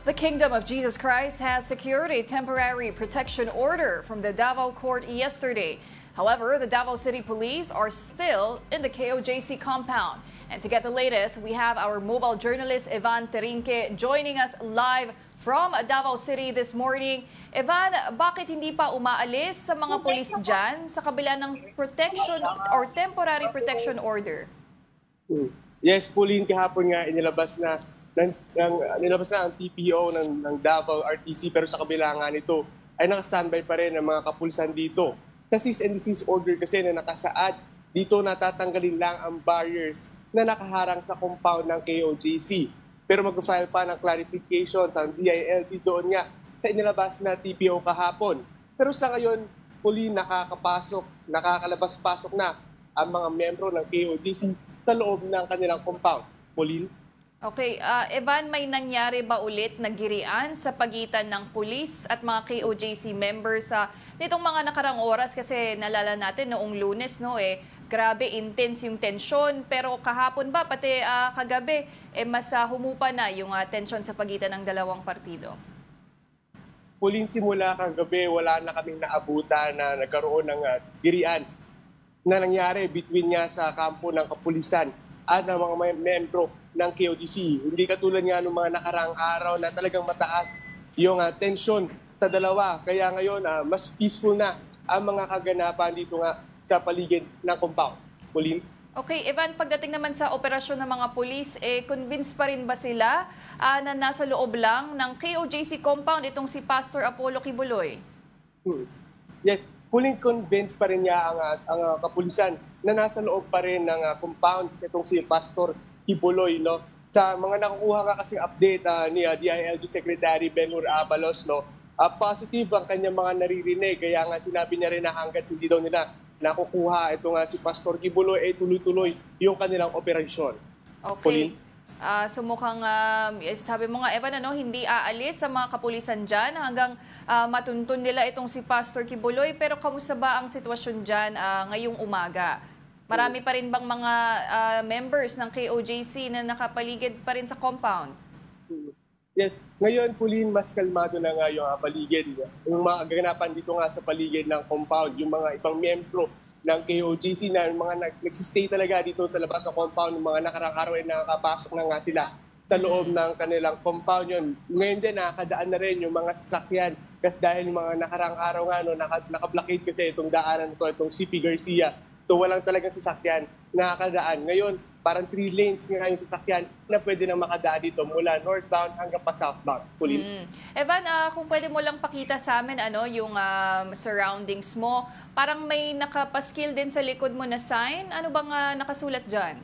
The Kingdom of Jesus Christ has secured a temporary protection order from the Davao Court yesterday. However, the Davao City Police are still in the KOJC compound. And to get the latest, we have our mobile journalist Evan Terinque joining us live from Davao City this morning. Evan, bakit hindi pa umaalis sa mga pulis dyan sa kabila ng protection or temporary protection order? Yes, Pauline, kahapon nga inilabas na ang TPO ng Davao RTC, pero sa kabila nga nito ay naka-standby pa rin ang mga kapulisan dito. Sa cease and desist order kasi na nakasaad, dito natatanggalin lang ang barriers na nakaharang sa compound ng KOJC. Pero mag-file pa ng clarification sa DILG doon nga sa inilabas na TPO kahapon. Pero sa ngayon, Pauline, nakakalabas-pasok na ang mga miyembro ng KOJC sa loob ng kanilang compound. Pauline? Okay, Evan, may nangyari ba ulit na girian sa pagitan ng pulis at mga KOJC members sa nitong mga nakarang oras? Kasi nalala natin noong Lunes, grabe intense yung tensyon, pero kahapon ba pati kagabi mas humupa na yung tensyon sa pagitan ng dalawang partido? Pauline, simula kagabi wala na kaming naabutan na nagkaroon ng girian na nangyari between nga sa kampo ng kapulisan at ng mga membro ng KOJC. Hindi katulad nga ng mga nakaraang araw na talagang mataas yung tensyon sa dalawa. Kaya ngayon, mas peaceful na ang mga kaganapan dito nga sa paligid ng compound. Pauline? Okay, Evan, pagdating naman sa operasyon ng mga pulis, convinced pa rin ba sila na nasa loob lang ng KOJC compound itong si Pastor Apollo Kibuloy? Yes, Pauline, convinced pa rin niya ang kapulisan na nasa loob pa rin ng compound itong si Pastor Kibuloy, no? Sa mga nakukuha nga kasing update ni DILG Secretary Benhur Abalos, no? Positive ang kanyang mga naririnig. Kaya nga sinabi niya rin na hanggat hindi daw nila nakukuha ito nga si Pastor Kibuloy, tuloy-tuloy yung kanilang operasyon. Okay. So mukhang, sabi mo nga, Evan, hindi aalis sa mga kapulisan dyan hanggang matuntun nila itong si Pastor Kibuloy. Pero kamusta ba ang sitwasyon dyan ngayong umaga? Marami pa rin bang mga members ng KOJC na nakapaligid pa rin sa compound? Yes. Ngayon, Pauline, mas kalmado na nga yung paligid. Yung mga gaganapan dito nga sa paligid ng compound, yung mga ibang membro ng KOJC na yung mga nagsistay talaga dito sa labas ng compound, yung mga nakarang araw ay nakakapasok na nga sila sa loob ng kanilang compound yun. Ngayon din, nakakadaan na rin yung mga sasakyan kasi dahil yung mga nakarang araw nga, naka-blockade kasi itong daanan ito, itong CP Garcia. So walang talagang sasakyan nakakadaan. Ngayon, parang 3 lanes nga yung sasakyan na pwede nang makadaan dito mula northbound hanggang pa southbound. Evan, kung pwede mo lang pakita sa amin yung surroundings mo, parang may nakapaskil din sa likod mo na sign. Ano bang nakasulat dyan?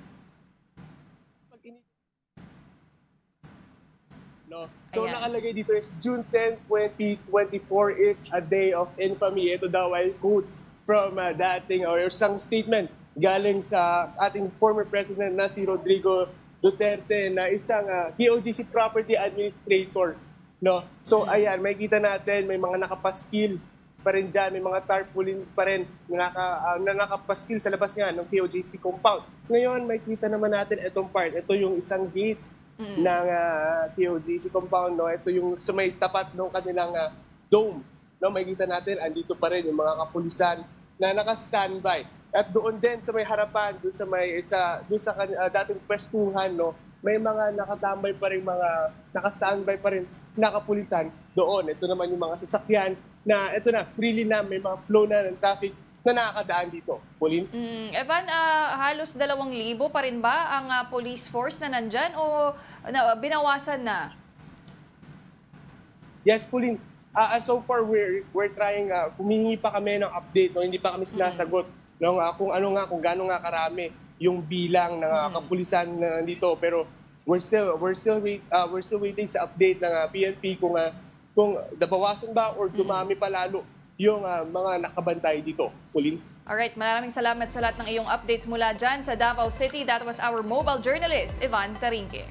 No. So nakalagay dito is June 10, 2024 is a day of infamy. Ito daw ay quote from dating or isang statement galing sa ating former president na si Rodrigo Duterte na isang KOJC property administrator. No? So ayan, makikita natin may mga nakapaskil pa rin dyan, may mga tarpaulin pa rin na nakapaskil sa labas nga ng KOJC compound. Ngayon, makikita naman natin itong part. Ito yung isang gate ng KOJC compound. No? Ito yung sumay tapat ng kanilang dome. No, makikita natin, andito pa rin yung mga kapulisan na naka-standby. At doon din sa may harapan, doon sa dating pwestuhan, no, may mga nakatambay pa rin, mga naka-standby pa rin na kapulisan doon. Ito naman yung mga sasakyan na ito na, freely na, may mga flow na ng traffic na nakakadaan dito. Pauline? Evan, halos 2,000 pa rin ba ang police force na nandyan o binawasan na? Yes, Pauline. So far, we're trying, humingi pa kami ng update, no? Hindi pa kami sinasagot kung gaano nga karami yung bilang ng kapulisan na nandito. Pero we're still waiting sa update ng PNP kung nabawasan ba or dumami pa lalo yung mga nakabantay dito. Pauline? Alright, maraming salamat sa lahat ng iyong updates mula dyan sa Davao City. That was our mobile journalist, Evan Terinque.